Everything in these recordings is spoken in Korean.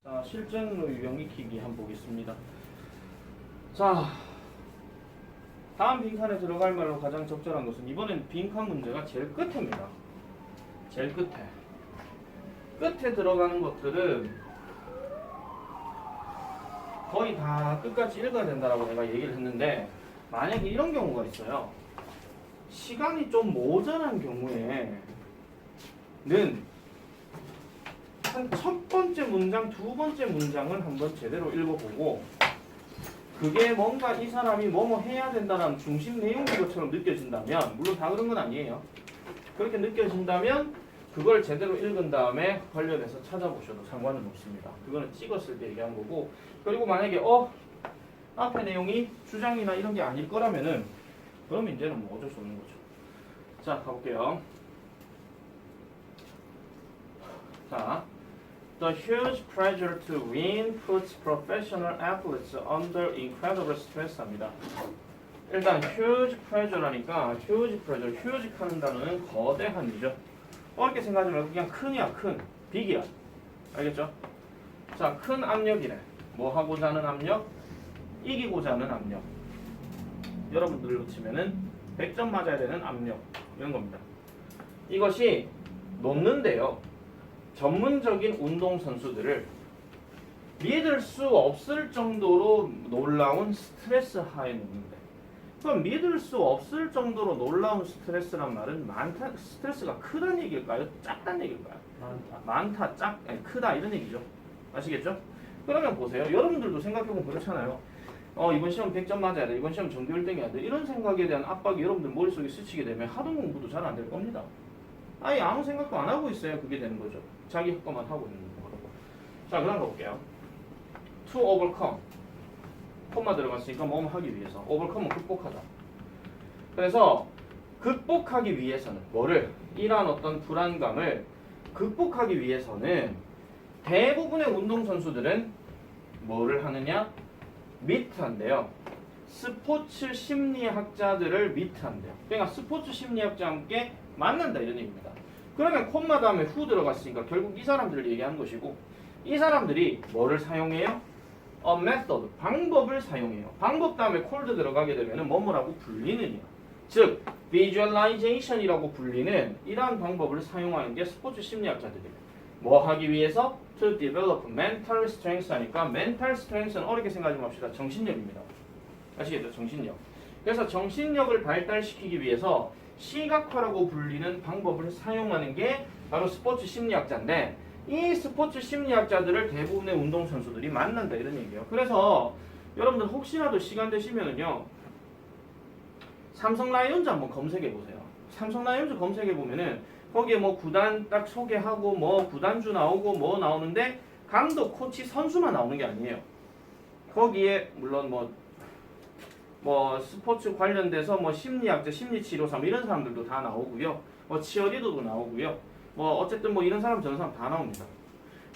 자, 실전으로 유형익히기 한번 보겠습니다. 자, 다음 빈칸에 들어갈 말로 가장 적절한 것은 이번엔 빈칸 문제가 제일 끝입니다. 제일 끝에. 끝에 들어가는 것들은 거의 다 끝까지 읽어야 된다라고 내가 얘기를 했는데, 만약에 이런 경우가 있어요. 시간이 좀 모자란 경우에는 한 첫 번째 문장, 두 번째 문장을 한번 제대로 읽어보고, 그게 뭔가 이 사람이 뭐뭐 해야 된다는 중심 내용인 것처럼 느껴진다면, 물론 다 그런 건 아니에요. 그렇게 느껴진다면 그걸 제대로 읽은 다음에 관련해서 찾아보셔도 상관은 없습니다. 그거는 찍었을 때 얘기한 거고, 그리고 만약에 앞에 내용이 주장이나 이런 게 아닐 거라면은 그러면 이제는 뭐 어쩔 수 없는 거죠. 자, 가볼게요. 자, The huge pressure to win puts professional athletes under incredible stress 합니다. 일단 huge pressure라니까 huge pressure, huge 하는 단어는 거대한이죠. 어렵게 생각하지 말고 그냥 큰이야, 큰, 빅이야. 알겠죠? 자, 큰 압력이래. 뭐 하고자 하는 압력? 이기고자 하는 압력. 여러분들로 치면은 100점 맞아야 되는 압력, 이런 겁니다. 이것이 놓는데요, 전문적인 운동선수들을 믿을 수 없을 정도로 놀라운 스트레스 하에 놓는데, 그럼 믿을 수 없을 정도로 놀라운 스트레스란 말은 스트레스가 크다는 얘기일까요? 작다는 얘기일까요? 많다, 아니, 크다 이런 얘기죠. 아시겠죠? 그러면 보세요. 여러분들도 생각해보면 그렇잖아요. 이번 시험 100점 맞아야 돼. 이번 시험 전교 1등 해야 돼. 이런 생각에 대한 압박이 여러분들 머릿속에 스치게 되면 하던 공부도 잘 안 될 겁니다. 아예 아무 생각도 안 하고 있어야 그게 되는 거죠. 자기 것만 하고 있는 거라고. 자, 그다음 가볼게요. To overcome. 콤마 들어갔으니까 뭐뭐 하기 위해서. overcome은 극복하다. 그래서 극복하기 위해서는 뭐를? 이러한 어떤 불안감을 극복하기 위해서는 대부분의 운동선수들은 뭐를 하느냐? 미트한대요. 스포츠 심리학자들을 미트한대요. 그러니까 스포츠 심리학자와 함께 만난다 이런 얘기입니다. 그러면 콤마 다음에 후 들어갔으니까 결국 이 사람들을 얘기하는 것이고, 이 사람들이 뭐를 사용해요? A method, 방법을 사용해요. 방법 다음에 cold 들어가게 되면 뭐뭐라고 불리느냐, 즉 visualization이라고 불리는 이러한 방법을 사용하는 게 스포츠 심리학자들이에요. 뭐 하기 위해서? To develop mental strength 하니까 mental strength는 어렵게 생각하지 맙시다. 정신력입니다. 아시겠죠? 정신력. 그래서 정신력을 발달시키기 위해서 시각화라고 불리는 방법을 사용하는 게 바로 스포츠 심리학자인데, 이 스포츠 심리학자들을 대부분의 운동선수들이 만난다 이런 얘기예요. 그래서 여러분들 혹시라도 시간 되시면은요, 삼성 라이온즈 한번 검색해 보세요. 삼성 라이온즈 검색해 보면은 거기에 뭐 구단 딱 소개하고 뭐 구단주 나오고 뭐 나오는데 감독, 코치, 선수만 나오는 게 아니에요. 거기에 물론 뭐 스포츠 관련돼서 뭐 심리학자, 심리치료사 뭐 이런 사람들도 다 나오고요. 뭐 치어리더도 나오고요. 뭐 어쨌든 뭐 이런 사람 저런 사람 다 나옵니다.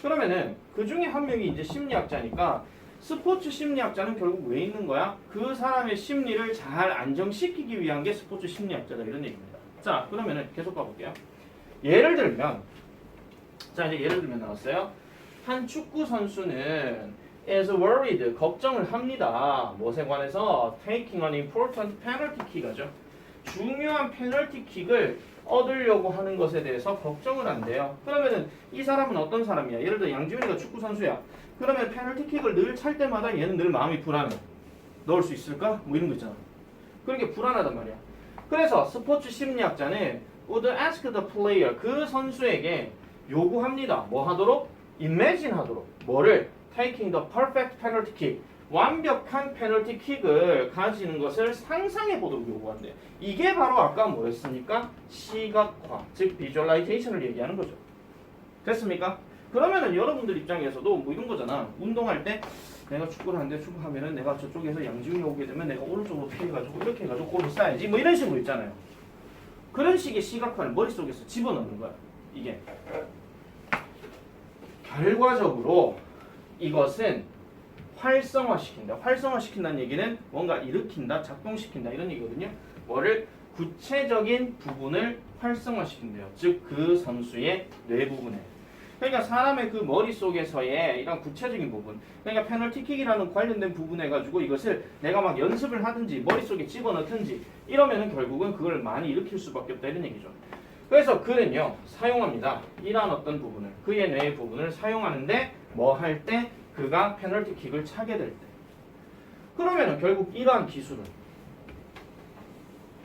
그러면은 그 중에 한 명이 이제 심리학자니까 스포츠 심리학자는 결국 왜 있는 거야? 그 사람의 심리를 잘 안정시키기 위한 게 스포츠 심리학자다 이런 얘기입니다. 자, 그러면은 계속 가볼게요. 예를 들면, 자 이제 예를 들면 나왔어요. 한 축구 선수는 is worried, 걱정을 합니다. 무엇에 관해서? taking an important penalty kick이죠. 중요한 페널티 킥을 얻으려고 하는 것에 대해서 걱정을 한대요. 그러면은 이 사람은 어떤 사람이야? 예를 들어 양지훈이가 축구 선수야. 그러면 페널티 킥을 늘 찰 때마다 얘는 늘 마음이 불안해. 넣을 수 있을까? 뭐 이런 거 있잖아. 그런 게 불안하단 말이야. 그래서 스포츠 심리학자는 would ask the player, 그 선수에게 요구합니다. 뭐 하도록? imagine 하도록. 뭐를? taking the perfect penalty kick, 완벽한 페널티 킥을 가지는 것을 상상해 보도록 요구한대요. 이게 바로 아까 뭐였습니까? 시각화, 즉 visualization을 얘기하는 거죠. 됐습니까? 그러면은 여러분들 입장에서도 뭐 이런 거잖아. 운동할 때 내가 축구를 하는데 축구하면은 내가 저쪽에서 양지훈이 오게 되면 내가 오른쪽으로 피해가지고 이렇게 해가지고 골을 쏴야지 뭐 이런 식으로 있잖아요. 그런 식의 시각화를 머릿속에서 집어넣는 거야. 이게 결과적으로 이것은 활성화시킨다. 활성화시킨다는 얘기는 뭔가 일으킨다, 작동시킨다 이런 얘기거든요. 뭐를? 구체적인 부분을 활성화시킨대요. 즉 그 선수의 뇌 부분에. 그러니까 사람의 그 머릿속에서의 이런 구체적인 부분, 그러니까 페널티킥이라는 관련된 부분에 가지고 이것을 내가 막 연습을 하든지 머릿속에 집어넣든지 이러면은 결국은 그걸 많이 일으킬 수밖에 없다 이런 얘기죠. 그래서 글은요 사용합니다. 이러한 어떤 부분을, 그의 뇌의 부분을 사용하는데 뭐 할 때? 그가 페널티킥을 차게 될 때. 그러면은 결국 이러한 기술은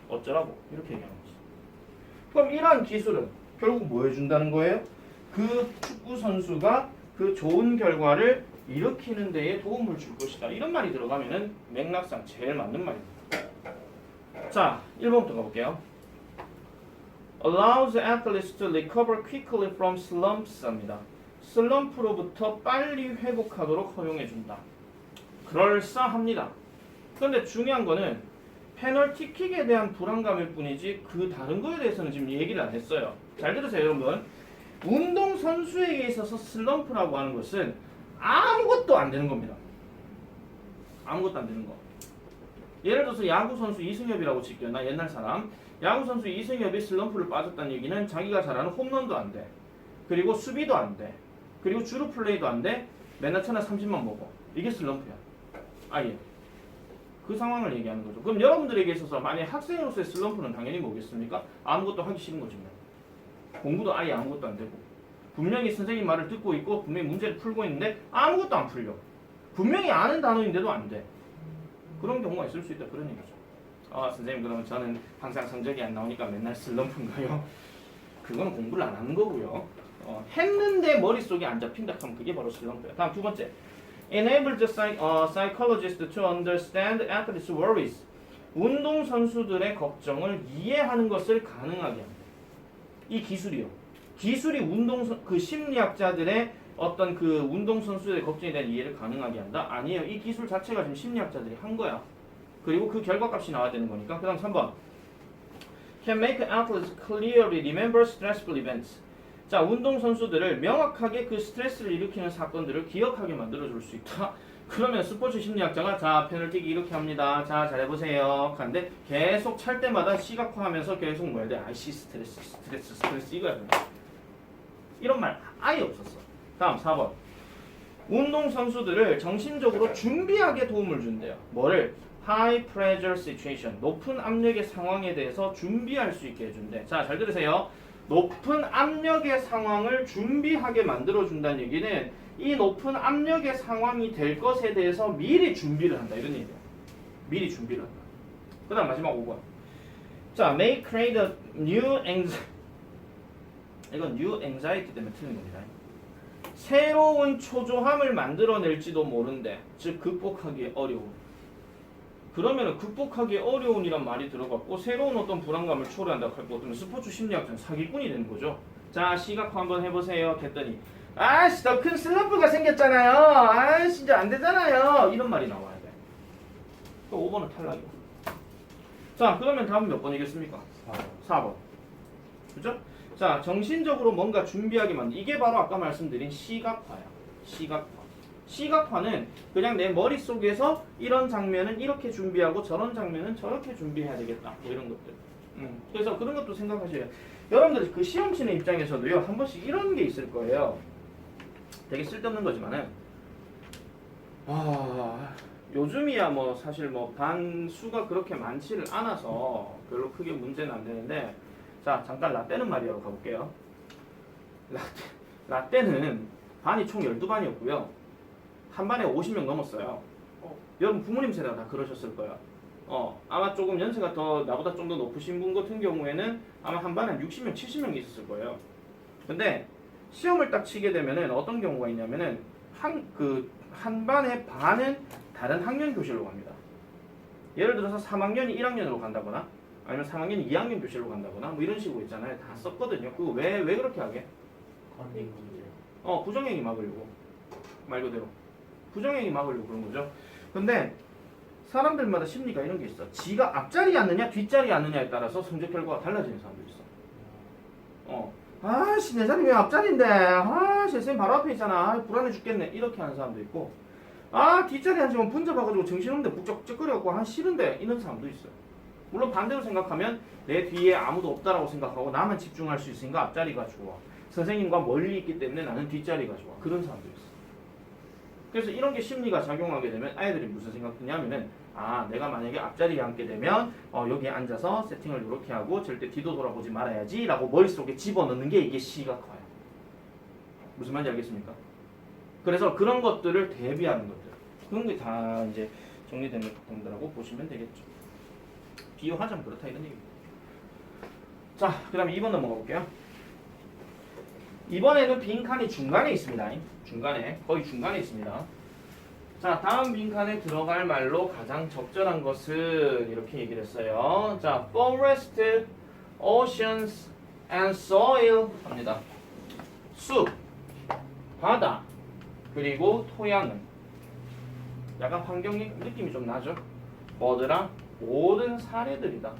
어쩌라고? 이렇게 얘기하는 거지. 그럼 이러한 기술은 결국 뭐 해준다는 거예요? 그 축구 선수가 그 좋은 결과를 일으키는 데에 도움을 줄 것이다. 이런 말이 들어가면은 맥락상 제일 맞는 말입니다. 자, 1번부터 가볼게요. Allows athletes to recover quickly from slumps 합니다. 슬럼프로부터 빨리 회복하도록 허용해준다. 그럴싸합니다. 그런데 중요한 거는 페널티킥에 대한 불안감일 뿐이지 그 다른 거에 대해서는 지금 얘기를 안 했어요. 잘 들으세요 여러분. 운동선수에게 있어서 슬럼프라고 하는 것은 아무것도 안 되는 겁니다. 아무것도 안 되는 거. 예를 들어서 야구선수 이승엽이라고 칠게요. 나 옛날 사람. 야구선수 이승엽이 슬럼프를 빠졌다는 얘기는 자기가 잘하는 홈런도 안 돼. 그리고 수비도 안 돼. 그리고 주루 플레이도 안 돼. 맨날 천하 30만 먹어. 이게 슬럼프야. 아예. 그 상황을 얘기하는 거죠. 그럼 여러분들에게 있어서 만약 학생으로서의 슬럼프는 당연히 뭐겠습니까? 아무것도 하기 싫은 거지. 공부도 아예 아무것도 안 되고. 분명히 선생님 말을 듣고 있고 분명히 문제를 풀고 있는데 아무것도 안 풀려. 분명히 아는 단어인데도 안 돼. 그런 경우가 있을 수 있다. 그런 얘기죠. 아 선생님 그러면 저는 항상 성적이 안 나오니까 맨날 슬럼프인가요? 그건 공부를 안 하는 거고요. 했는데 머릿속에 안 잡힌다 하면 그게 바로 슬럼프예요. 다음 두 번째. Enable the psychologist to understand athletes' worries. 운동선수들의 걱정을 이해하는 것을 가능하게 합니다. 이 기술이요. 기술이 그 심리학자들의 어떤 그 운동선수들의 걱정에 대한 이해를 가능하게 한다? 아니에요. 이 기술 자체가 지금 심리학자들이 한 거야. 그리고 그 결과값이 나와야 되는 거니까. 그 다음 3번. Can make athletes clearly remember stressful events. 자, 운동선수들을 명확하게 그 스트레스를 일으키는 사건들을 기억하게 만들어줄 수 있다. 그러면 스포츠 심리학자가 자, 페널티킥 이렇게 합니다. 자, 잘해보세요. 하는데 계속 찰 때마다 시각화하면서 계속 뭐 해야 돼? 아이씨, 스트레스 이거야. 이런 말 아예 없었어. 다음 4번. 운동선수들을 정신적으로 준비하게 도움을 준대요. 뭐를? High pressure situation. 높은 압력의 상황에 대해서 준비할 수 있게 해준대. 자, 잘 들으세요. 높은 압력의 상황을 준비하게 만들어준다는 얘기는 이 높은 압력의 상황이 될 것에 대해서 미리 준비를 한다. 이런 얘기예요. 미리 준비를 한다. 그 다음 마지막 5번. 자, may create a new anxiety. 이건 new anxiety 때문에 틀린 겁니다. 새로운 초조함을 만들어낼지도 모른대. 즉 극복하기 어려운. 그러면 극복하기 어려운이란 말이 들어갔고 새로운 어떤 불안감을 초래한다고 할 것 같으면 스포츠 심리학자는 사기꾼이 되는 거죠. 자, 시각화 한번 해보세요. 했더니 아씨 더 큰 슬럼프가 생겼잖아요. 아 진짜 안 되잖아요. 이런 말이 나와야 돼. 그 5번은 탈락이고. 자, 그러면 다음은 몇 번이겠습니까? 4번. 그죠? 자, 정신적으로 뭔가 준비하게 만든 이게 바로 아까 말씀드린 시각화야. 시각화. 시각화는 그냥 내 머릿속에서 이런 장면은 이렇게 준비하고 저런 장면은 저렇게 준비해야 되겠다. 뭐 이런 것들. 그래서 그런 것도 생각하셔야 돼요. 여러분들 그 시험 치는 입장에서도요. 한 번씩 이런 게 있을 거예요. 되게 쓸데없는 거지만은 요즘이야 뭐 사실 뭐 반 수가 그렇게 많지를 않아서 별로 크게 문제는 안 되는데 자, 잠깐 라떼는 말이라고 가볼게요. 라떼는 반이 총 12반이었고요. 한 반에 50명 넘었어요. 여러분 부모님 세대가 다 그러셨을 거야. 아마 조금 연세가 더 나보다 좀 더 높으신 분 같은 경우에는 아마 한 반에 60명, 70명이 있었을 거예요. 근데 시험을 딱 치게 되면은 어떤 경우가 있냐면은 한 반의 반은 다른 학년 교실로 갑니다. 예를 들어서 3학년이 1학년으로 간다거나 아니면 3학년이 2학년 교실로 간다거나 뭐 이런 식으로 있잖아요. 다 썼거든요. 그거 왜 그렇게 하게? 부정행위 막으려고. 말 그대로. 부정행위 막으려고 그런 거죠. 근데 사람들마다 심리가 이런 게 있어. 지가 앞자리에 앉느냐 뒷자리에 앉느냐에 따라서 성적 결과가 달라지는 사람도 있어. 아씨 내 자리 왜 앞자리인데 아씨 선생님 바로 앞에 있잖아. 불안해 죽겠네. 이렇게 하는 사람도 있고 뒷자리에 앉으면 분잡아가지고 정신없는데 북적북적거려갖고 싫은데 이런 사람도 있어요. 물론 반대로 생각하면 내 뒤에 아무도 없다라고 생각하고 나만 집중할 수 있으니까 앞자리가 좋아. 선생님과 멀리 있기 때문에 나는 뒷자리가 좋아. 그런 사람도 있어. 그래서 이런 게 심리가 작용하게 되면 아이들이 무슨 생각 드냐면은 내가 만약에 앞자리에 앉게 되면 여기에 앉아서 세팅을 이렇게 하고 절대 뒤도 돌아보지 말아야지 라고 머릿속에 집어넣는 게 이게 시가 커요. 무슨 말인지 알겠습니까? 그래서 그런 것들을 대비하는 것들, 그런 게 다 이제 정리되는 것들하고 보시면 되겠죠. 비유하자면 그렇다 이런 얘기입니다. 자, 그 다음에 2번 넘어가 볼게요. 이번에는 빈칸이 중간에 있습니다. 중간에, 거의 중간에 있습니다. 자, 다음 빈칸에 들어갈 말로 가장 적절한 것은 이렇게 얘기를 했어요. 자, forest, oceans, and soil 합니다. 숲, 바다, 그리고 토양은 약간 환경의 느낌이 좀 나죠? 뭐더라? 모든 사례들이다.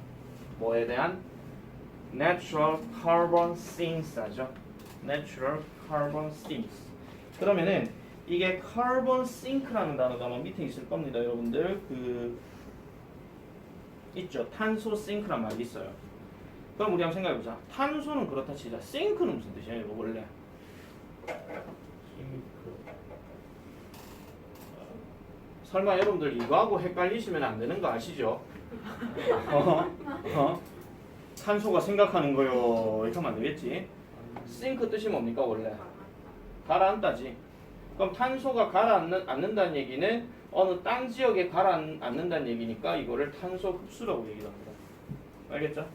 뭐에 대한? Natural carbon sinks 하죠. Natural carbon sinks. 그러면은 이게 carbon sink라는 단어가 아마 밑에 있을 겁니다, 여러분들. 있죠. 탄소 싱크란 말이 있어요. 그럼 우리 한번 생각해보자. 탄소는 그렇다 치자. sink는 무슨 뜻이에요, 이거 원래? 설마 여러분들 이거하고 헷갈리시면 안 되는 거 아시죠? 탄소가 생각하는 거요. 이렇게 하면 안 되겠지? 싱크 뜻이 뭡니까 원래? 가라앉다지. 그럼 탄소가 가라앉는다는 얘기는 어느 땅 지역에 가라앉는다는 얘기니까 이거를 탄소 흡수라고 얘기를 합니다. 알겠죠?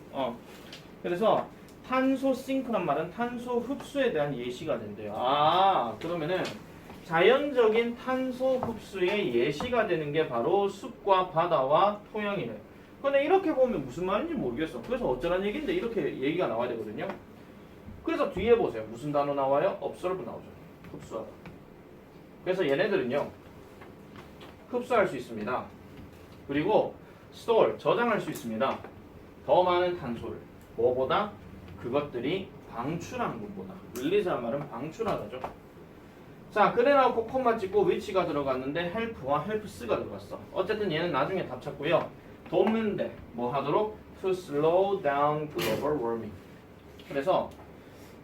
그래서 탄소 싱크란 말은 탄소 흡수에 대한 예시가 된대요. 그러면은 자연적인 탄소 흡수의 예시가 되는 게 바로 숲과 바다와 토양이래. 근데 이렇게 보면 무슨 말인지 모르겠어. 그래서 어쩌란 얘기인데 이렇게 얘기가 나와야 되거든요. 그래서 뒤에 보세요. 무슨 단어 나와요? observe 나오죠. 흡수하다. 그래서 얘네들은요, 흡수할 수 있습니다. 그리고 store, 저장할 수 있습니다. 더 많은 탄소를. 뭐보다? 그것들이 방출하는 것보다. release란 말은 방출하다죠. 자, 그래놓고 콤마 찍고 which가 들어갔는데 help와 helps가 들어갔어. 어쨌든 얘는 나중에 답 찾고요. 돕는데 뭐 하도록? to slow down global warming. 그래서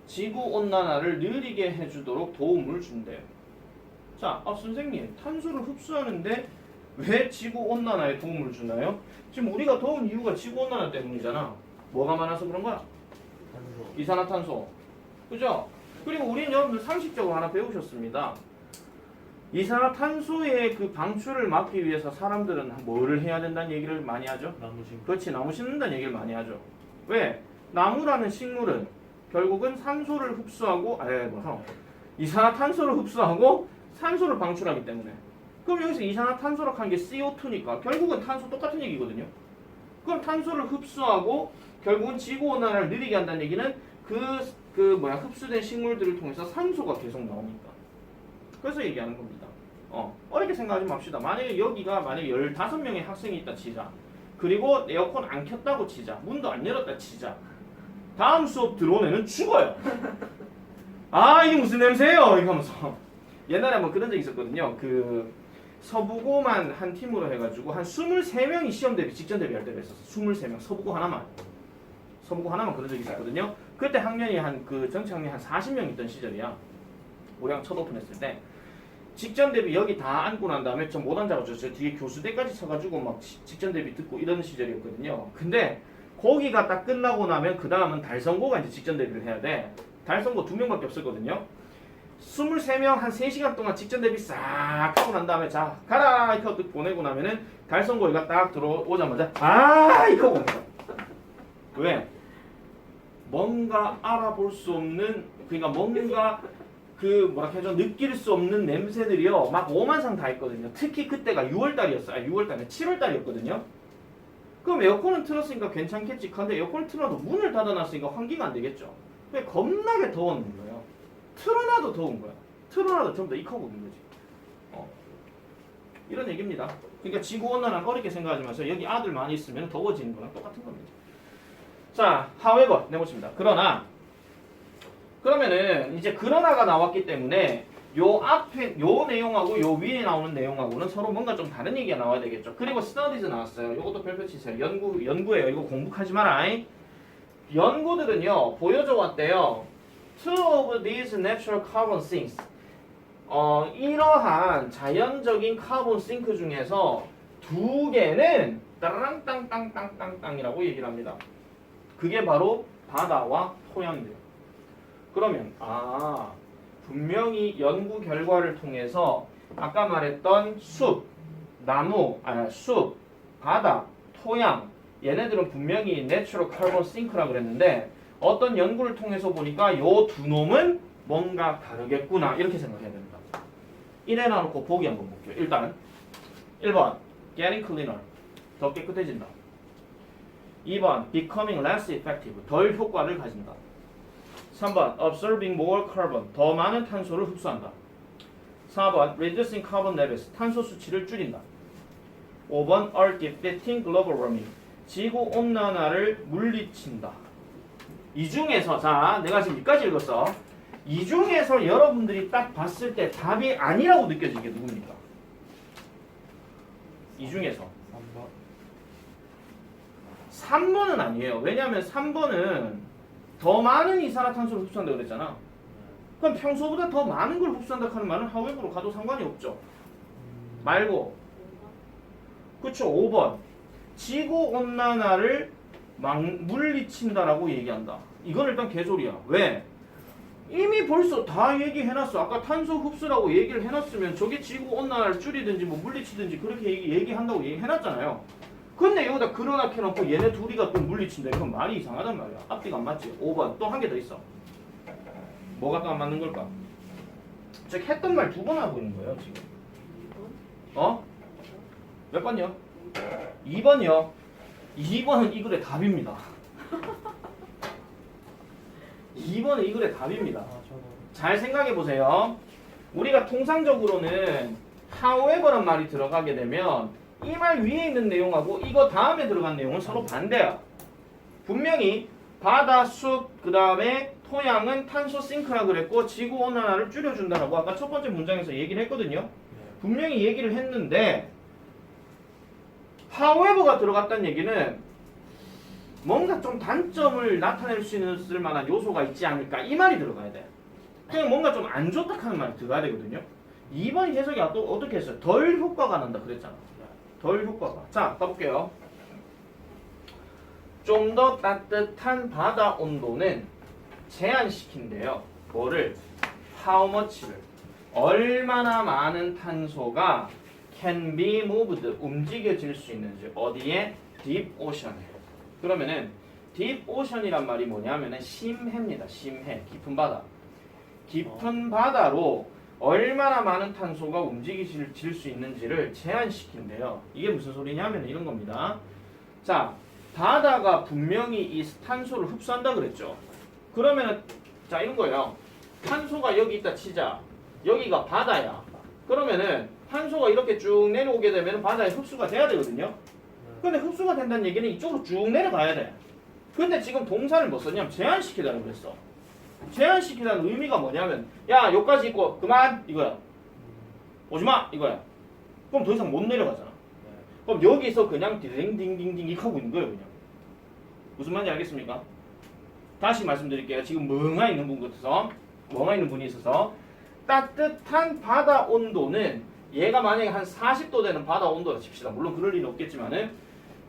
지구온난화를 느리게 해주도록 도움을 준대요. 자, 선생님, 탄소를 흡수하는데 왜 지구온난화에 도움을 주나요? 지금 우리가 더운 이유가 지구온난화 때문이잖아. 뭐가 많아서 그런 거야? 탄소. 이산화탄소. 그죠? 그리고 우리는 여러분들 상식적으로 하나 배우셨습니다. 이산화탄소의 그 방출을 막기 위해서 사람들은 뭐를 해야 된다는 얘기를 많이 하죠? 나무 심고. 그렇지, 나무 심는다는 얘기를 많이 하죠. 왜? 나무라는 식물은 결국은 산소를 흡수하고, 이산화탄소를 흡수하고 산소를 방출하기 때문에. 그럼 여기서 이산화탄소라고 하는 게 CO2니까 결국은 탄소 똑같은 얘기거든요. 그럼 탄소를 흡수하고 결국은 지구온난화를 느리게 한다는 얘기는 흡수된 식물들을 통해서 산소가 계속 나오니까. 그래서 얘기하는 겁니다. 어렵게 생각하지 맙시다. 만약에 여기가 15명의 학생이 있다 치자. 그리고 에어컨 안 켰다고 치자. 문도 안 열었다 치자. 다음 수업 들어오면은 죽어요. 이게 무슨 냄새예요? 이거 하면서. 옛날에 한번 그런 적 있었거든요. 서부고만 한 팀으로 해가지고 한 23명이 시험 대비 직전 대비할 때가 있었어. 23명. 서부고 하나만 그런 적이 있었거든요. 그때 학년이 전체 학년이 한 40명 있던 시절이야. 우리랑 첫 오픈했을 때. 직전 대비 여기 다 앉고 난 다음에 좀 못 앉아가지고 저 뒤에 교수대까지 쳐가지고 막 직전 대비 듣고 이런 시절이었거든요. 근데 거기가 딱 끝나고 나면 그 다음은 달성고가 이제 직전 대비를 해야 돼. 달성고 2명밖에 없었거든요. 23명 한 3시간 동안 직전 대비 싹 하고 난 다음에 자 가라 이렇게 보내고 나면은 달성고가 딱 들어오자마자 이거 봅니다. 왜? 뭔가 알아볼 수 없는, 그러니까 뭔가 느낄 수 없는 냄새들이요 막 오만상 다 있거든요. 특히 그때가 6월달이었어요. 6월달에 7월달이었거든요. 그럼 에어컨은 틀었으니까 괜찮겠지. 근데 에어컨을 틀어도 문을 닫아놨으니까 환기가 안 되겠죠. 그게 겁나게 더운 거예요. 틀어놔도 더운 거야. 틀어놔도 좀 더 익어보는 거지. 이런 얘기입니다. 그러니까 지구온난화는 어렵게 생각하지 마세요. 여기 아들 많이 있으면 더워지는 거랑 똑같은 겁니다. 자, however 내보십니다. 그러면은 이제 그러나가 나왔기 때문에 요 앞에 요 내용하고 요 위에 나오는 내용하고는 서로 뭔가 좀 다른 얘기가 나와야 되겠죠. 그리고 studies 나왔어요. 요것도 별표 치세요. 연구예요. 이거 공부하지 마라. 연구들은요 보여줘 왔대요. two of these natural carbon sinks. 이러한 자연적인 카본 싱크 중에서 두 개는 따라랑 땅땅땅땅땅이라고 얘기를 합니다. 그게 바로 바다와 토양이래요. 그러면 분명히 연구 결과를 통해서 아까 말했던 숲, 숲, 바다, 토양 얘네들은 분명히 내추럴 카본 싱크라 그랬는데 어떤 연구를 통해서 보니까 요 두 놈은 뭔가 다르겠구나 이렇게 생각해야 됩니다. 이래 놔놓고 보기 한번 볼게요. 일단 1번 getting cleaner 더 깨끗해진다. 2번 becoming less effective 덜 효과를 가진다. 3번 absorbing more carbon 더 많은 탄소를 흡수한다. 4번 reducing carbon levels 탄소 수치를 줄인다. 5번 are defeating global warming 지구 온난화를 물리친다. 이 중에서 자 내가 지금 여기까지 읽었어. 이 중에서 여러분들이 딱 봤을 때 답이 아니라고 느껴지는 게 누굽니까? 이 중에서 3번은 아니에요. 왜냐하면 3번은 더 많은 이산화탄소를 흡수한다고 그랬잖아. 그럼 평소보다 더 많은 걸 흡수한다 하는 말은 however로 가도 상관이 없죠. 말고 그쵸 5번 지구온난화를 물리친다라고 얘기한다. 이건 일단 개소리야. 왜? 이미 벌써 다 얘기해놨어. 아까 탄소 흡수라고 얘기를 해놨으면 저게 지구온난화를 줄이든지 뭐 물리치든지 그렇게 얘기한다고 얘기해놨잖아요. 근데 여기다 그러나 켜놓고 얘네 둘이가 또 물리친다. 이건 말이 이상하단 말이야. 앞뒤가 안 맞지. 5번 또 한 개 더 있어. 뭐가 또 안 맞는 걸까? 즉 했던 말 두 번 하고 있는 거예요 지금. 몇 번요? 2번이요. 2번은 이 글의 답입니다. 2번은 이 글의 답입니다. 잘 생각해 보세요. 우리가 통상적으로는 however란 말이 들어가게 되면 이 말 위에 있는 내용하고 이거 다음에 들어간 내용은 서로 반대야. 분명히 바다, 숲, 그 다음에 토양은 탄소 싱크라 그랬고 지구온난화를 줄여준다라고 아까 첫 번째 문장에서 얘기를 했거든요. 분명히 얘기를 했는데 however가 들어갔다는 얘기는 뭔가 좀 단점을 나타낼 수 있을 만한 요소가 있지 않을까 이 말이 들어가야 돼. 그냥 뭔가 좀 안 좋다 하는 말이 들어가야 되거든요. 2번 해석이 또 어떻게 했어요? 덜 효과가 난다 그랬잖아. 덜 효과가. 자 가볼게요. 좀 더 따뜻한 바다 온도는 제한시킨대요. 뭐를? How much를. 얼마나 많은 탄소가 can be moved, 움직여질 수 있는지. 어디에? deep ocean에. 그러면은 deep ocean이란 말이 뭐냐면은 심해입니다. 심해. 깊은 바다. 깊은 바다로 얼마나 많은 탄소가 움직여질 수 있는지를 제한시킨대요. 이게 무슨 소리냐면 이런 겁니다. 자, 바다가 분명히 이 탄소를 흡수한다 그랬죠. 그러면은 자 이런 거예요. 탄소가 여기 있다 치자. 여기가 바다야. 그러면은 탄소가 이렇게 쭉 내려오게 되면 바다에 흡수가 돼야 되거든요. 근데 흡수가 된다는 얘기는 이쪽으로 쭉 내려가야 돼. 근데 지금 동사를 뭐 썼냐면 제한시키다라고 그랬어. 제한시키다는 의미가 뭐냐면 야 여기까지 있고 그만 이거야. 오지마 이거야. 그럼 더 이상 못 내려가잖아. 그럼 여기서 그냥 딩딩딩딩 이렇게 하고 있는 거예요. 그냥. 무슨 말인지 알겠습니까? 다시 말씀드릴게요. 지금 멍하 있는 분 같아서 멍하 있는 분이 있어서 따뜻한 바다 온도는 얘가 만약에 한 40도 되는 바다 온도라 칩시다. 물론 그럴 리는 없겠지만은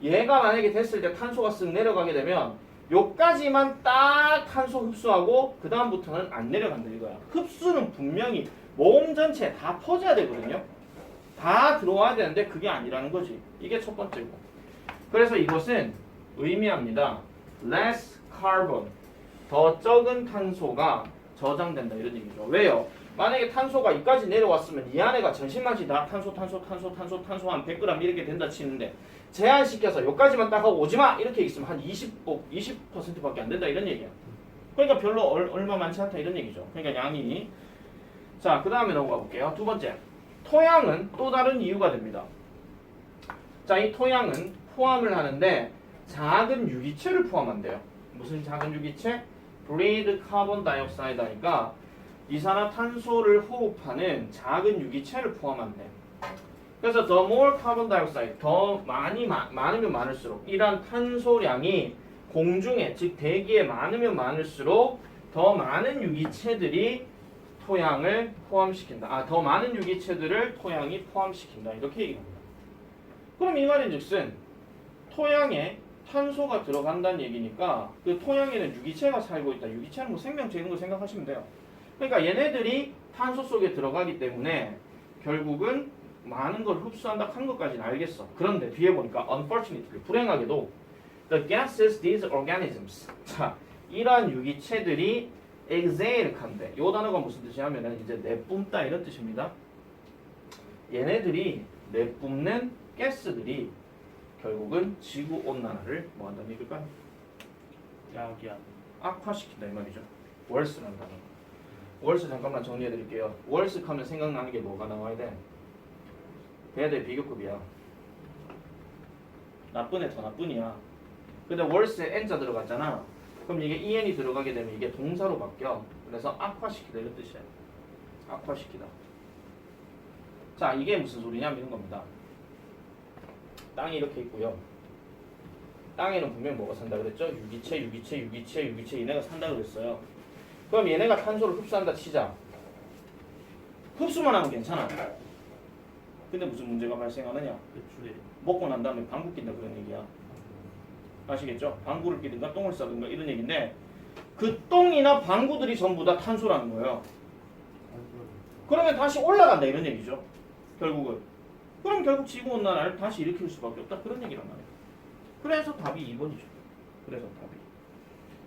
얘가 만약에 됐을 때 탄소가 쓱 내려가게 되면 요까지만 딱 탄소 흡수하고 그 다음부터는 안 내려간다 이거야. 흡수는 분명히 몸 전체에 다 퍼져야 되거든요. 다 들어와야 되는데 그게 아니라는 거지. 이게 첫 번째고. 그래서 이것은 의미합니다. less carbon. 더 적은 탄소가 저장된다 이런 얘기죠. 왜요? 만약에 탄소가 여기까지 내려왔으면 이 안에가 전신만치 다 탄소 한 100g 이렇게 된다 치는데 제한시켜서 여기까지만 딱 하고 오지마 이렇게 있으면 한 20%밖에 안 된다 이런 얘기야. 그러니까 별로 얼마 많지 않다 이런 얘기죠. 그러니까 양이. 자, 그 다음에 넘어가 볼게요. 두 번째. 토양은 또 다른 이유가 됩니다. 자, 이 토양은 포함을 하는데 작은 유기체를 포함한대요. 무슨 작은 유기체? breathe carbon dioxide 하니까 이산화탄소를 호흡하는 작은 유기체를 포함한대. 그래서 the more carbon dioxide, 더 많으면 많을수록 이러한 탄소량이 공중에, 즉 대기에 많으면 많을수록 더 많은 유기체들이 토양을 포함시킨다. 더 많은 유기체들을 토양이 포함시킨다. 이렇게 얘기합니다. 그럼 이 말인즉슨 토양에 탄소가 들어간다는 얘기니까 그 토양에는 유기체가 살고 있다. 유기체는 뭐 생명체 이런 거 생각하시면 돼요. 그러니까 얘네들이 탄소 속에 들어가기 때문에 결국은 많은 걸 흡수한다 한 것까지는 알겠어. 그런데 뒤에 보니까 unfortunately 불행하게도 the gases these organisms 자 이러한 유기체들이 exhale 한대. 요 단어가 무슨 뜻이냐면은 이제 내뿜다 이런 뜻입니다. 얘네들이 내뿜는 가스들이 결국은 지구 온난화를 뭐 한다는 얘기일까요? 야기야. 악화시킨다 이 말이죠. worse라는 단어. worse 잠깐만 정리해 드릴게요. worse 하면 생각나는 게 뭐가 나와야 돼? 배대 비교급이야. 나쁜 애 더 나쁜이야. 근데 worse에 n자 들어갔잖아. 그럼 이게 en이 들어가게 되면 이게 동사로 바뀌어. 그래서 악화시키다 이런 뜻이야. 악화시키다. 자 이게 무슨 소리냐 이런 겁니다. 땅이 이렇게 있고요. 땅에는 분명 뭐가 산다 그랬죠? 유기체 얘네가 산다 그랬어요. 그럼 얘네가 탄소를 흡수한다 치자. 흡수만 하면 괜찮아. 근데 무슨 문제가 발생하느냐? 배출이. 먹고 난 다음에 방구 낀다 그런 얘기야. 아시겠죠? 방구를 끼든가 똥을 싸든가 이런 얘기인데 그 똥이나 방구들이 전부 다 탄소라는 거예요. 그러면 다시 올라간다 이런 얘기죠. 결국은. 그럼 결국 지구온난화를 다시 일으킬 수밖에 없다 그런 얘기란 말이에요. 그래서 답이 2번이죠. 그래서 답이.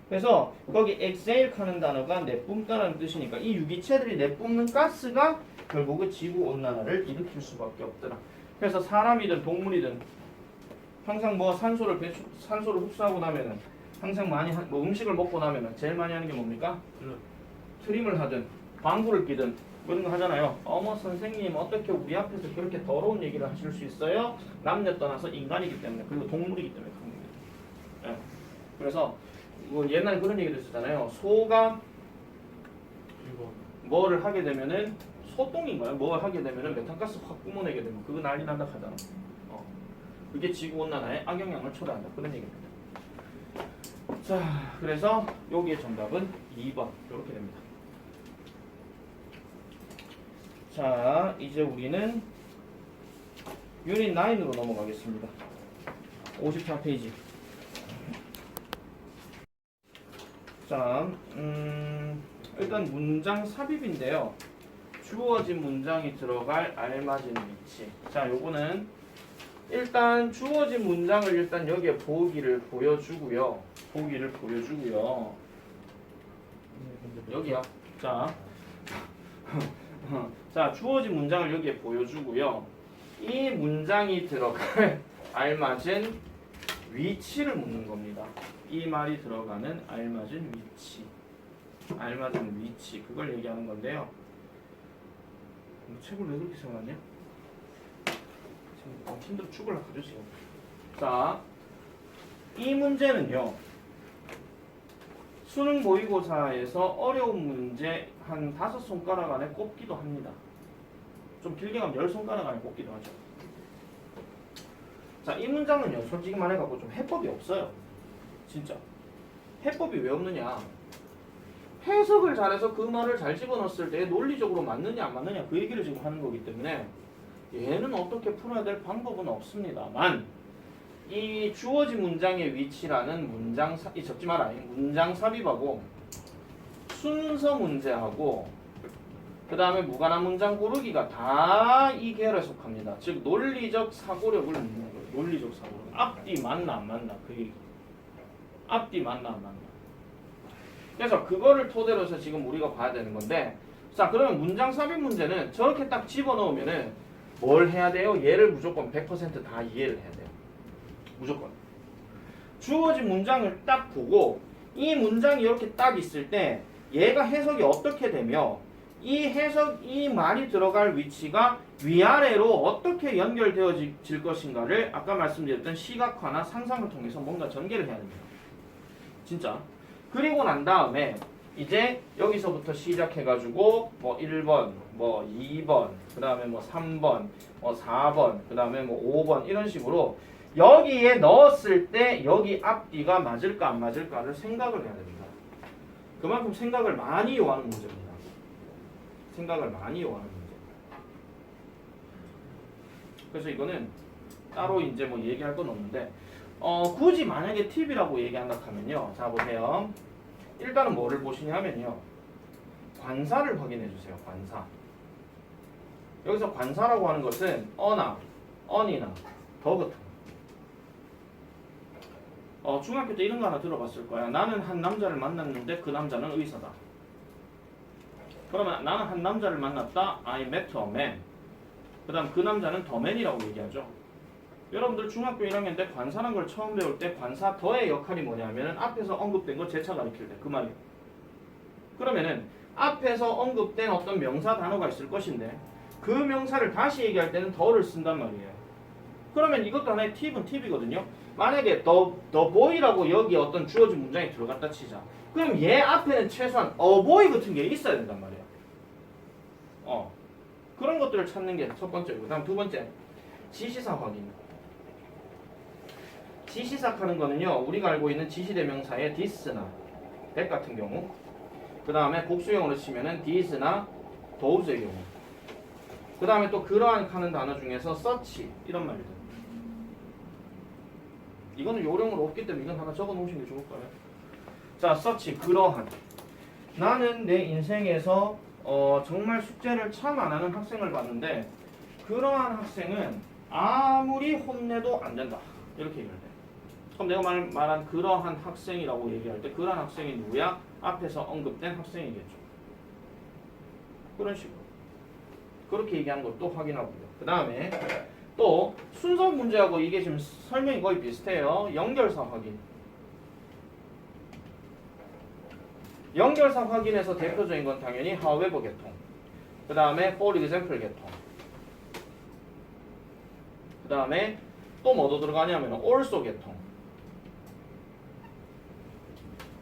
그래서 거기 exhale 하는 단어가 내뿜다라는 뜻이니까 이 유기체들이 내뿜는 가스가 결국은 지구온난화를 일으킬 수밖에 없더라. 그래서 사람이든 동물이든 항상 뭐 산소를 흡수하고 나면은 항상 많이 뭐 음식을 먹고 나면은 제일 많이 하는 게 뭡니까? 트림을 하든 방구를 끼든 그런 거 하잖아요. 어머 선생님 어떻게 우리 앞에서 그렇게 더러운 얘기를 하실 수 있어요? 남녀 떠나서 인간이기 때문에 그리고 동물이기 때문에 그런 겁니다. 네. 그래서 뭐 옛날에 그런 얘기도 있었잖아요. 소가 뭐를 하게 되면은 소똥인가요? 뭘 하게 되면은 메탄가스 확 뿜어내게 되면 그거 난리 난다 하잖아. 그게 지구온난화에 악영향을 초래한다 그런 얘기입니다. 자 그래서 여기의 정답은 2번 이렇게 됩니다. 자 이제 우리는 유닛 9으로 넘어가겠습니다. 54페이지. 자 일단 문장 삽입인데요. 주어진 문장이 들어갈 알맞은 위치. 자 요거는 일단 주어진 문장을 일단 여기에 보기를 보여주고요. 여기야. 자 주어진 문장을 여기에 보여주고요. 이 문장이 들어갈 알맞은 위치를 묻는 겁니다. 이 말이 들어가는 알맞은 위치. 그걸 얘기하는 건데요. 책을 왜 그렇게 세워놨냐? 힘들어 죽을라 가주세요. 자, 이 문제는요. 수능 모의고사에서 어려운 문제 한 5손가락 안에 꼽기도 합니다. 좀 길게 가면 10손가락 안에 꼽기도 하죠. 자, 이 문장은요. 솔직히 말해갖고 좀 해법이 없어요. 진짜. 해법이 왜 없느냐? 해석을 잘해서 그 말을 잘 집어넣었을 때 논리적으로 맞느냐 안 맞느냐 그 얘기를 지금 하는 거기 때문에 얘는 어떻게 풀어야 될 방법은 없습니다만 이 주어진 문장의 위치라는 문장 적지 마라. 문장 삽입하고 순서 문제하고 그 다음에 무관한 문장 고르기가 다 이 계열에 속합니다. 즉 논리적 사고력을 묻는 거예요. 논리적 사고력. 앞뒤 맞나 안 맞나 그 얘기. 앞뒤 맞나 안 맞나. 그래서 그거를 토대로 해서 지금 우리가 봐야 되는 건데 자 그러면 문장 삽입 문제는 저렇게 딱 집어넣으면은 뭘 해야 돼요? 얘를 무조건 100%다 이해를 해야 돼요. 무조건. 주어진 문장을 딱 보고 이 문장이 이렇게 딱 있을 때 얘가 해석이 어떻게 되며 이 말이 들어갈 위치가 위아래로 어떻게 연결되어질 것인가를 아까 말씀드렸던 시각화나 상상을 통해서 뭔가 전개를 해야 됩니다. 진짜. 그리고 난 다음에 이제 여기서부터 시작해가지고 뭐 1번, 뭐 2번, 그 다음에 뭐 3번, 뭐 4번, 그 다음에 뭐 5번 이런 식으로 여기에 넣었을 때 여기 앞뒤가 맞을까 안 맞을까를 생각을 해야 됩니다. 그만큼 생각을 많이 요하는 문제입니다. 생각을 많이 요하는 문제. 그래서 이거는 따로 이제 뭐 얘기할 건 없는데 굳이 만약에 팁이라고 얘기한다 하면요. 자 보세요. 일단은 뭐를 보시냐면요. 관사를 확인해 주세요. 관사. 여기서 관사라고 하는 것은 어나, 언이나 더 같은 중학교 때 이런 거 하나 들어봤을 거야. 나는 한 남자를 만났는데 그 남자는 의사다. 그러면 나는 한 남자를 만났다. I met a man. 그 다음 그 남자는 the man이라고 얘기하죠. 여러분들 중학교 1학년 때 관사라는 걸 처음 배울 때 관사 더의 역할이 뭐냐면은 앞에서 언급된 거 재차 가리킬 때 그 말이에요. 그러면은 앞에서 언급된 어떤 명사 단어가 있을 것인데 그 명사를 다시 얘기할 때는 더를 쓴단 말이에요. 그러면 이것도 하나의 팁은 팁이거든요. 만약에 the boy라고 여기 어떤 주어진 문장이 들어갔다 치자. 그럼 얘 앞에는 최소한 a boy 같은 게 있어야 된단 말이에요. 그런 것들을 찾는 게 첫 번째고, 그 다음 두 번째 지시사 확인. 지시사하는 거는요, 우리가 알고 있는 지시대명사의 this나 that 같은 경우, 그 다음에 복수형으로 치면은 these나 those의 경우, 그 다음에 또 그러한 하는 단어 중에서 such 이런 말들. 이거는 요령으로 없기 때문에 이건 하나 적어 놓으시는 게 좋을 거예요. 자, such 그러한. 나는 내 인생에서 정말 숙제를 참 안 하는 학생을 봤는데 그러한 학생은 아무리 혼내도 안 된다. 이렇게 얘기할 때. 그럼 내가 말한 그러한 학생이라고 얘기할 때 그러한 학생이 누구야? 앞에서 언급된 학생이겠죠. 그런 식으로. 그렇게 얘기하는 것도 확인하고요. 그 다음에 또 순서 문제하고 이게 지금 설명이 거의 비슷해요. 연결사 확인. 연결사 확인에서 대표적인 건 당연히 however 계통. 그 다음에 for example 계통. 그 다음에 또 뭐도 들어가냐면 also 계통.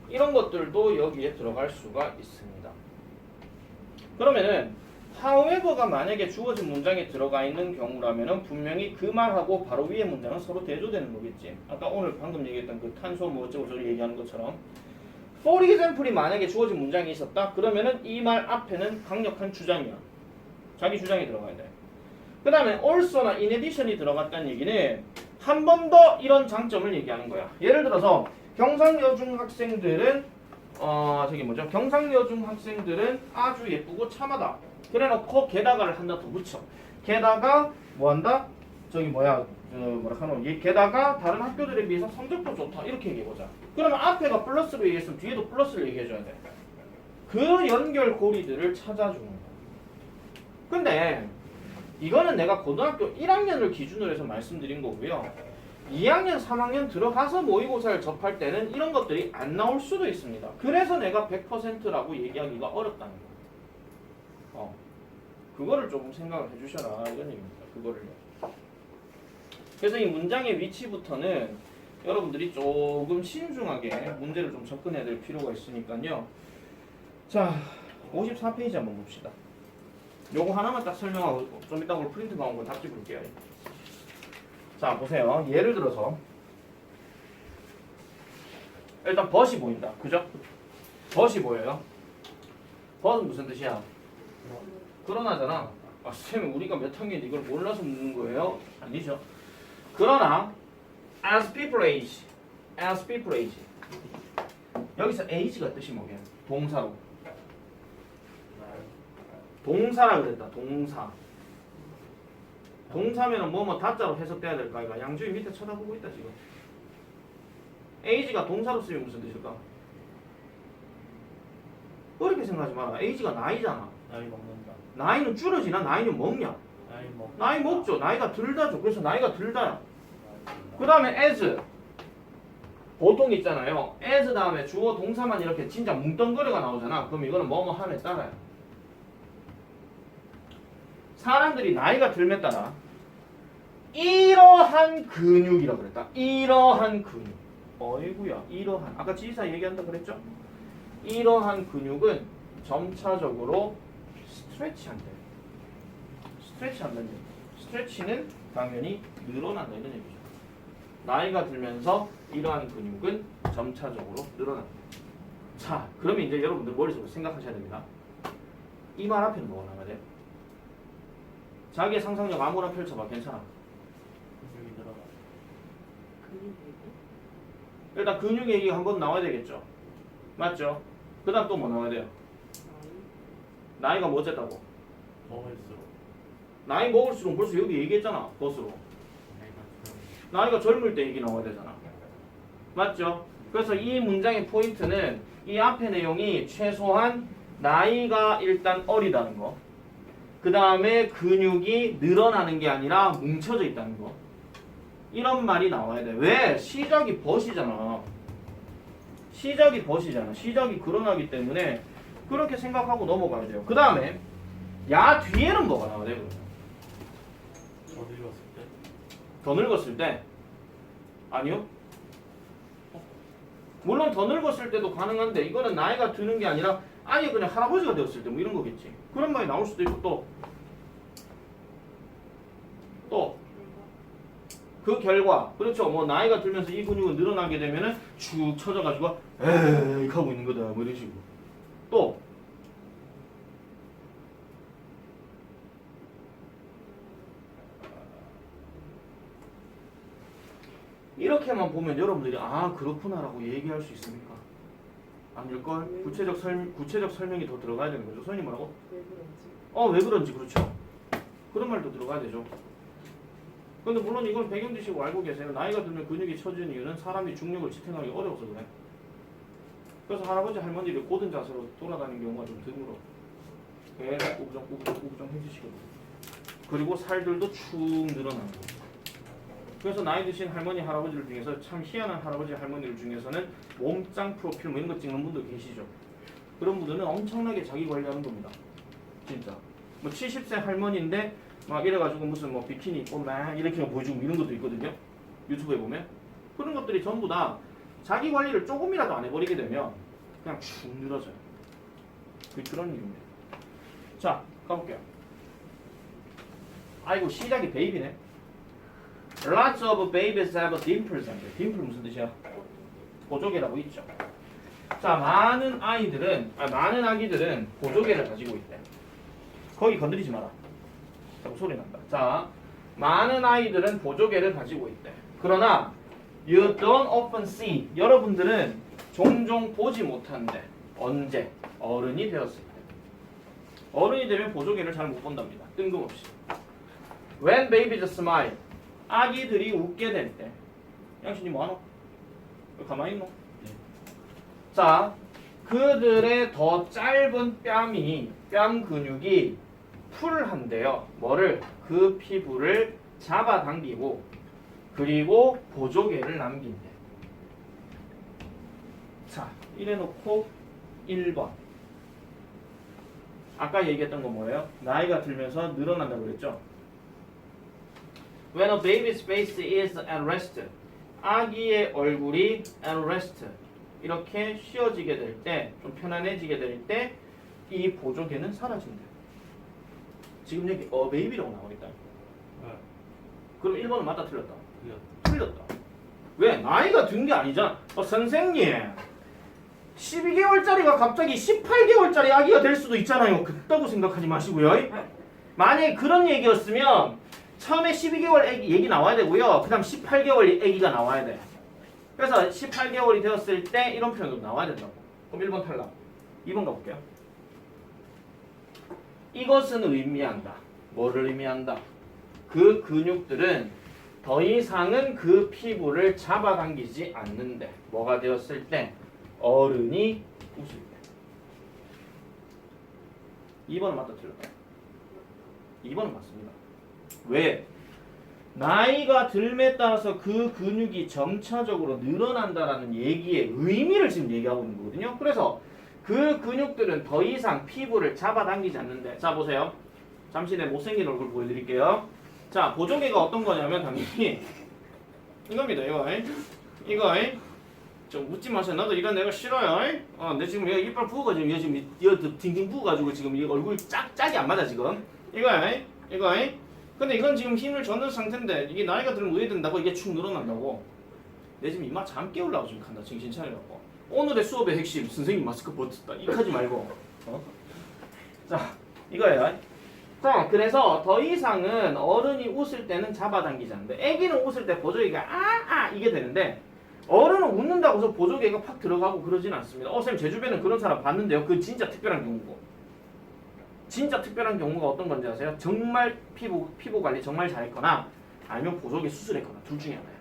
이런 것들도 여기에 들어갈 수가 있습니다. 그러면은 however가 만약에 주어진 문장에 들어가 있는 경우라면은 분명히 그 말하고 바로 위에 문장은 서로 대조되는 거겠지. 아까 오늘 방금 얘기했던 그 탄소 뭐 어쩌고 저쩌고 얘기하는 것처럼 for example이 만약에 주어진 문장이 있었다. 그러면은 이 말 앞에는 강력한 주장이야. 자기 주장이 들어가야 돼. 그 다음에 also나 in addition이 들어갔다는 얘기는 한 번 더 이런 장점을 얘기하는 거야. 예를 들어서 경상여중 학생들은 경상여중 학생들은 아주 예쁘고 참하다. 그래놓고 게다가를 하나 더 붙여. 게다가 뭐한다? 게다가 다른 학교들에 비해서 성적도 좋다. 이렇게 얘기해보자. 그러면 앞에가 플러스로 얘기했으면 뒤에도 플러스를 얘기해줘야 돼. 그 연결고리들을 찾아주는 거야. 근데 이거는 내가 고등학교 1학년을 기준으로 해서 말씀드린 거고요. 2학년, 3학년 들어가서 모의고사를 접할 때는 이런 것들이 안 나올 수도 있습니다. 그래서 내가 100%라고 얘기하기가 어렵다는 거예요. 그거를 조금 생각을 해주셔라 이런 얘기입니다. 그거를요. 그래서 이 문장의 위치부터는 여러분들이 조금 신중하게 문제를 좀 접근해야 될 필요가 있으니까요. 자, 54페이지 한번 봅시다. 요거 하나만 딱 설명하고 좀 이따 오늘 프린트 나온 거 답지 볼게요. 자, 보세요. 예를 들어서 일단 벗이 보인다. 그죠? 벗이 보여요. 벗은 무슨 뜻이야? 그러나잖아. 쌤 우리가 몇 학년인데 이걸 몰라서 묻는 거예요? 아니죠. 그러나 as people age 여기서 age가 뜻이 뭐게? 동사로. 동사라 그랬다. 동사면은 뭐뭐 다자로 해석돼야 될까? 이거 양주희 밑에 쳐다보고 있다 지금. age가 동사로 쓰면 무슨 뜻일까? 어렵게 생각하지 마라. age가 나이잖아. 나이 먹는다. 나이는 줄어지나 나이는 먹냐? 나이 먹죠. 나이가 들다죠. 그래서 나이가 들다야. 그 다음에 as 보통 있잖아요. as 다음에 주어 동사만 이렇게 진짜 뭉뚱그려가 나오잖아. 그럼 이거는 뭐뭐 함에 따라요. 사람들이 나이가 들면 따라 이러한 근육이라고 그랬다. 이러한 근육. 어이구야. 이러한. 아까 지시사 얘기한다 그랬죠? 이러한 근육은 점차적으로 스트레치한대. 스트레치한다는 얘기. 스트레치는 당연히 늘어난다 이런 얘기죠. 나이가 들면서 이러한 근육은 점차적으로 늘어난다. 자, 그러면 이제 여러분들 머릿속으로 생각하셔야 됩니다. 이 말 앞에는 뭐가 나와야 돼? 자기의 상상력 아무나 펼쳐봐. 괜찮아. 근육이 늘어나. 근육이 일단 근육 얘기 한 번 나와야 되겠죠. 맞죠? 그 다음 또 뭐 나와야 돼요? 나이 나이가 뭐 어쨌다고? 먹을수록 나이 먹을수록 벌써 여기 얘기했잖아. 버스로. 나이가 들어. 나이가 젊을 때 얘기 나와야 되잖아. 맞죠? 그래서 이 문장의 포인트는 이 앞의 내용이 최소한 나이가 일단 어리다는 거. 그 다음에 근육이 늘어나는 게 아니라 뭉쳐져 있다는 거. 이런 말이 나와야 돼. 왜? 시작이 벗이잖아. 시작이 벗이잖아. 시작이 그러나기 때문에 그렇게 생각하고 넘어가야 돼요. 그 다음에 야 뒤에는 뭐가 나와야 돼? 그러면? 더 늙었을 때 더 늙었을 때? 아니요. 물론 더 늙었을 때도 가능한데 이거는 나이가 드는 게 아니라 아예 그냥 할아버지가 되었을 때 뭐 이런 거겠지. 그런 말이 나올 수도 있고 또 그 결과 그렇죠. 뭐 나이가 들면서 이 근육은 늘어나게 되면은 축 처져가지고 에이 하고 있는 거다 뭐 이런 식으로. 또 이렇게만 보면 여러분들이 아 그렇구나라고 얘기할 수 있습니까? 아닐걸? 구체적 설명이 더 들어가야 되는 거죠. 선생님 뭐라고? 왜 그런지 왜 그런지 그렇죠. 그런 말도 들어가야 되죠. 근데 물론 이걸 배경 지시고 알고 계세요. 나이가 들면 근육이 처지는 이유는 사람이 중력을 지탱하기 어려워서 그래. 그래서 할아버지 할머니를 고든 자세로 돌아다니는 경우가 좀 드물어. 계속 꾸부정 해주시거든요. 그리고 살들도 축 늘어나는 거. 그래서 나이 드신 할머니 할아버지들 중에서 참 희한한 할아버지 할머니들 중에서는 몸짱 프로필 뭐 이런 거 찍는 분도 계시죠. 그런 분들은 엄청나게 자기 관리하는 겁니다. 진짜. 뭐 70세 할머니인데 막 이래가지고 무슨 뭐 비키니 입고 막 이렇게 보여주고 이런 것도 있거든요. 유튜브에 보면 그런 것들이 전부 다 자기 관리를 조금이라도 안 해버리게 되면 그냥 축 늘어져요. 그런 이유입니다. 자 가볼게요. 아이고 시작이 베이비네. Lots of babies have dimples. dimple 무슨 뜻이야? 보조개라고 있죠. 자 많은 아기들은 보조개를 가지고 있대. 거기 건드리지 마라. 자꾸 소리 난다. 자, 많은 아이들은 보조개를 가지고 있대. 그러나 you don't often see. 여러분들은 종종 보지 못한대. 언제? 어른이 되었을 때. 어른이 되면 보조개를 잘 못 본답니다. 뜬금없이. When babies smile. 아기들이 웃게 될 때. 양신이 뭐하노? 왜 가만히 있노? 네. 자, 그들의 더 짧은 뺨 근육이 풀한데요. 뭐를? 그 피부를 잡아당기고 그리고 보조개를 남긴대. 자, 이래놓고 1번. 아까 얘기했던 거 뭐예요? 나이가 들면서 늘어난다고 그랬죠? When a baby's face is at rest. 아기의 얼굴이 at rest. 이렇게 쉬어지게 될 때, 좀 편안해지게 될 때 이 보조개는 사라진대. 지금 여기 베이비라고 나오겠다. 네. 그럼 1번은 맞다 틀렸다. 틀렸. 틀렸다. 왜? 나이가 든 게 아니잖아. 선생님 12개월짜리가 갑자기 18개월짜리 아기가 될 수도 있잖아요. 그렇다고 생각하지 마시고요. 만약에 그런 얘기였으면 처음에 12개월 애기 얘기 나와야 되고요. 그 다음 18개월 애기가 나와야 돼. 그래서 18개월이 되었을 때 이런 표현도 나와야 된다고. 그럼 1번 탈락. 2번 가볼게요. 이것은 의미한다. 뭐를 의미한다? 그 근육들은 더 이상은 그 피부를 잡아당기지 않는데 뭐가 되었을 때? 어른이 웃을 때. 2번은 맞다 틀렸다. 2번은 맞습니다. 왜? 나이가 들에 따라서 그 근육이 점차적으로 늘어난다라는 얘기의 의미를 지금 얘기하고 있는 거거든요. 그래서 그 근육들은 더 이상 피부를 잡아당기지 않는데. 자 보세요. 잠시 내 못생긴 얼굴 보여드릴게요. 자 보조개가 어떤 거냐면 당연히 이겁니다. 이거 좀 웃지 마세요. 나도 이건 내가 싫어요. 내 지금 얘 이빨 부어가지고 얘 지금 얘 딩딩 부어가지고 지금 이 얼굴 짝이 안 맞아 지금. 이거. 근데 이건 지금 힘을 줬는 상태인데 이게 나이가 들면 왜 된다고? 이게 축 늘어난다고. 내 지금 이마 잠 깨우려고 지금 간다. 정신 차리라고. 오늘의 수업의 핵심 선생님 마스크 벗었다 이까지 말고 자 이거예요. 자 그래서 더 이상은 어른이 웃을 때는 잡아당기자는데 애기는 웃을 때 보조개가 아아 이게 되는데 어른은 웃는다고 해서 보조개가 팍 들어가고 그러진 않습니다. 쌤 제 주변에 그런 사람 봤는데요. 그 진짜 특별한 경우고 진짜 특별한 경우가 어떤 건지 아세요? 정말 피부 관리 정말 잘했거나 아니면 보조개 수술했거나 둘 중에 하나예요.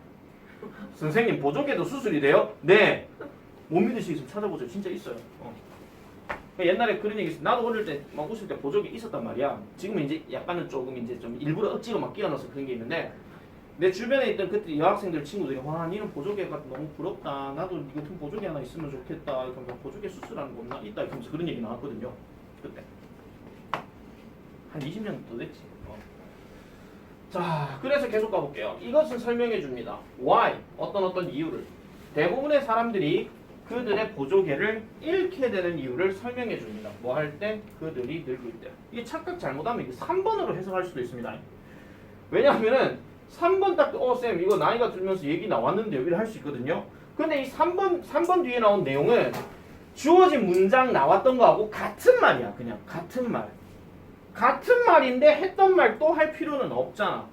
선생님 보조개도 수술이 돼요? 네. 못 믿으시겠으면 찾아보세요. 진짜 있어요. 옛날에 그런 얘기 있어요. 나도 어릴 때 막 웃을 때 보조개 있었단 말이야. 지금은 이제 약간은 조금 이제 좀 일부러 억지로 막 끼워 넣어서 그런 게 있는데 내 주변에 있던 그때 여학생들 친구들이 와 니는 보조개가 너무 부럽다. 나도 니 같은 보조개 하나 있으면 좋겠다. 그러면서 보조개 수술하는 거 없나? 있다. 이러면서 그런 얘기 나왔거든요. 그때 한 20년 더 됐지. 자, 그래서 계속 가볼게요. 이것은 설명해 줍니다. Why? 어떤 이유를. 대부분의 사람들이 그들의 보조개를 잃게 되는 이유를 설명해 줍니다. 뭐 할 때? 그들이 늙을 때. 이게 착각 잘못하면 이게 3번으로 해석할 수도 있습니다. 왜냐하면은 3번 딱, 쌤, 이거 나이가 들면서 얘기 나왔는데요. 이렇게 할 수 있거든요. 근데 이 3번 뒤에 나온 내용은 주어진 문장 나왔던 거하고 같은 말이야. 그냥 같은 말. 같은 말인데 했던 말 또 할 필요는 없잖아.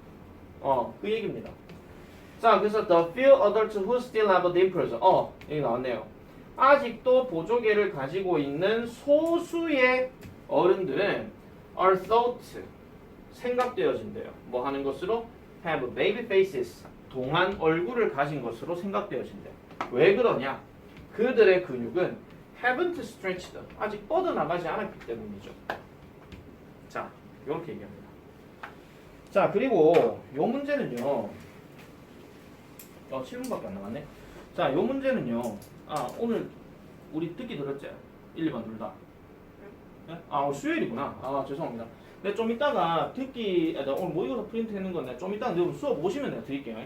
그 얘기입니다. 자, 그래서 the few adults who still have dimples. 여기 나왔네요. 아직도 보조개를 가지고 있는 소수의 어른들은 are thought 생각되어진대요. 뭐 하는 것으로? have baby faces 동안 얼굴을 가진 것으로 생각되어진대요. 왜 그러냐? 그들의 근육은 haven't stretched 아직 뻗어나가지 않았기 때문이죠. 자, 이렇게 얘기합니다. 자, 그리고 요 문제는요. 7분밖에 안 남았네. 자, 요 문제는요. 오늘 우리 듣기 들었지? 1, 2번 둘 다. 네? 수요일이구나. 죄송합니다. 근데 좀 이따가 듣기, 오늘 모의고사 프린트 했는 건데 좀 이따가 여러분 수업 오시면 내가 드릴게요.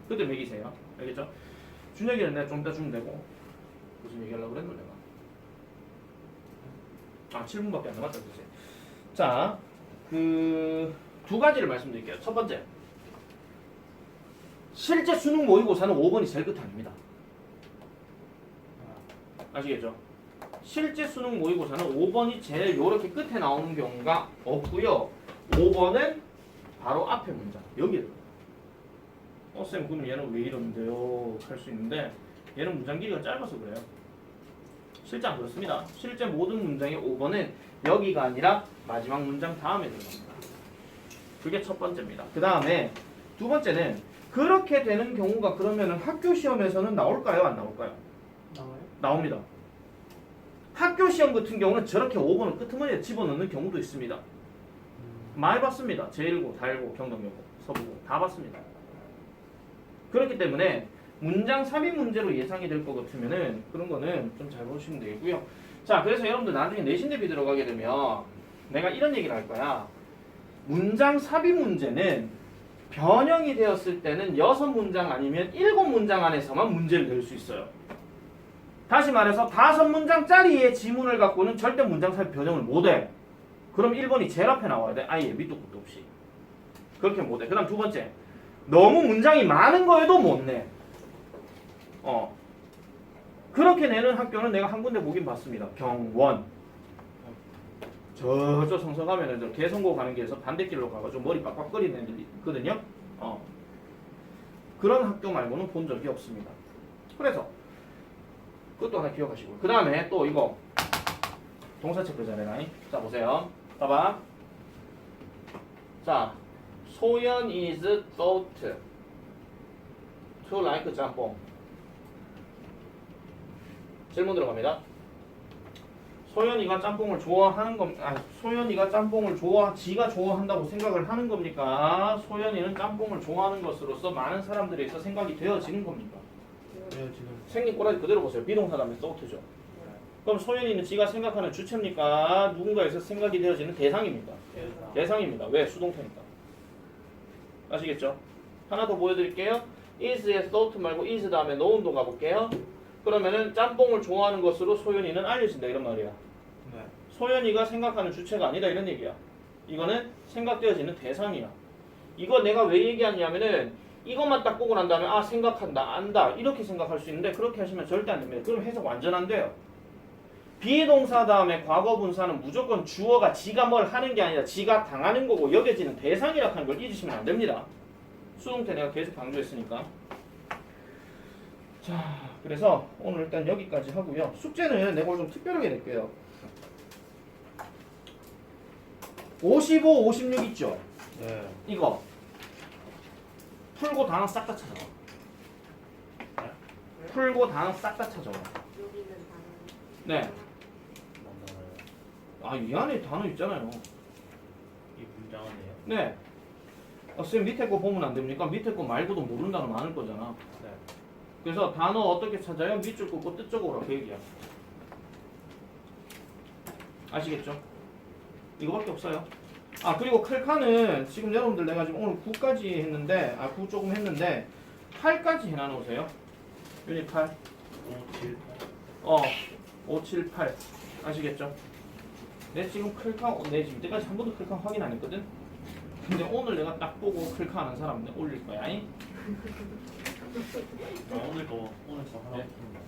그때 매기세요. 알겠죠? 준혁이는 내가 좀 이따 주면 되고. 무슨 얘기하려고 그랬노 내가? 7분밖에 안 남았다 그치? 자, 그 두 가지를 말씀드릴게요. 첫 번째, 실제 수능 모의고사는 5번이 제일 끝 아닙니다. 아시겠죠? 실제 수능 모의고사는 5번이 제일 요렇게 끝에 나오는 경우가 없고요. 5번은 바로 앞에 문장 여기에 들어요. 쌤 그럼 얘는 왜 이러는데요? 할 수 있는데 얘는 문장 길이가 짧아서 그래요. 실제 안 그렇습니다. 실제 모든 문장의 5번은 여기가 아니라 마지막 문장 다음에 들어갑니다. 그게 첫 번째입니다. 그 다음에 두 번째는 그렇게 되는 경우가 그러면은 학교 시험에서는 나올까요? 안 나올까요? 나와요? 나옵니다. 학교 시험 같은 경우는 저렇게 5번을 끄트머리에 집어넣는 경우도 있습니다. 많이 봤습니다. 제1고, 다1고, 경동여고, 서부고 다 봤습니다. 그렇기 때문에 문장 삽입 문제로 예상이 될 것 같으면은 그런 거는 좀 잘 보시면 되고요. 자, 그래서 여러분들 나중에 내신 대비 들어가게 되면 내가 이런 얘기를 할 거야. 문장 삽입 문제는 변형이 되었을 때는 6문장 아니면 7문장 안에서만 문제를 낼 수 있어요. 다시 말해서 5문장짜리의 지문을 갖고는 절대 문장 삽입 변형을 못해. 그럼 1번이 제일 앞에 나와야 돼. 아예 밑도 끝도 없이. 그렇게 못해. 그 다음 두 번째, 너무 문장이 많은 거에도 못 내. 그렇게 내는 학교는 내가 한 군데 보긴 봤습니다. 경원. 저쪽 성서 가면은 개성고 가는 길에서 반대길로 가가지고 머리 빡빡거리는 애들이 있거든요. 그런 학교 말고는 본 적이 없습니다. 그래서 그것도 하나 기억하시고. 그 다음에 또 이거 동사 체크 잘해라. 자 보세요. 봐봐. 자, 소연 is thought to like 짬뽕. 질문 들어갑니다. 소연이가 짬뽕을 좋아하는 소연이가 짬뽕을 지가 좋아한다고 생각을 하는 겁니까? 소연이는 짬뽕을 좋아하는 것으로서 많은 사람들에서 생각이 되어지는 겁니까? 네, 지금 생긴 꼬라지 그대로 보세요. 비동사 다음에 thought죠. 그럼 소연이는 지가 생각하는 주체입니까? 누군가에서 생각이 되어지는 대상입니까? 대상입니다. 왜? 수동태니까. 아시겠죠? 하나 더 보여드릴게요. is의 thought 말고 is 다음에 known도 가볼게요. 그러면은 짬뽕을 좋아하는 것으로 소연이는 알려진다 이런 말이야. 네. 소연이가 생각하는 주체가 아니다 이런 얘기야. 이거는 생각되어지는 대상이야. 이거 내가 왜 얘기하냐면은 이것만 딱 보고 난 다음에 아 생각한다 안다 이렇게 생각할 수 있는데 그렇게 하시면 절대 안 됩니다. 그럼 해석 완전 안 돼요. 비동사 다음에 과거 분사는 무조건 주어가 지가 뭘 하는 게 아니라 지가 당하는 거고 여겨지는 대상이라고 하는 걸 잊으시면 안 됩니다. 수능 때 내가 계속 강조했으니까. 자, 그래서 오늘 일단 여기까지 하고요. 숙제는 내가 오늘 좀 특별하게 낼게요. 55, 56 있죠? 네. 이거 풀고 단어 싹 다 찾아와. 풀고 단어 싹 다 찾아와. 여기는 단어. 네. 맞나요? 아, 이 안에 단어 있잖아요. 이 문장은요? 네. 선생님 밑에 거 보면 안 됩니까? 밑에 거 말고도 모르는 단어 많을 거잖아. 네. 그래서 단어 어떻게 찾아요? 밑줄 긋고 뜻 적어오라 그 얘기야. 아시겠죠? 이거밖에 없어요. 아 그리고 클카는 지금 여러분들 내가 지금 오늘 9까지 했는데 9 조금 했는데 8까지 해놔놓으세요. 유닛 8. 5, 7, 5, 7, 8 아시겠죠? 내 지금 클카 내 지금 이때까지 한 번도 클카 확인 안 했거든? 근데 오늘 내가 딱 보고 클카 하는 사람 올릴 거야. 오늘 거 하나 네. 붙습니다.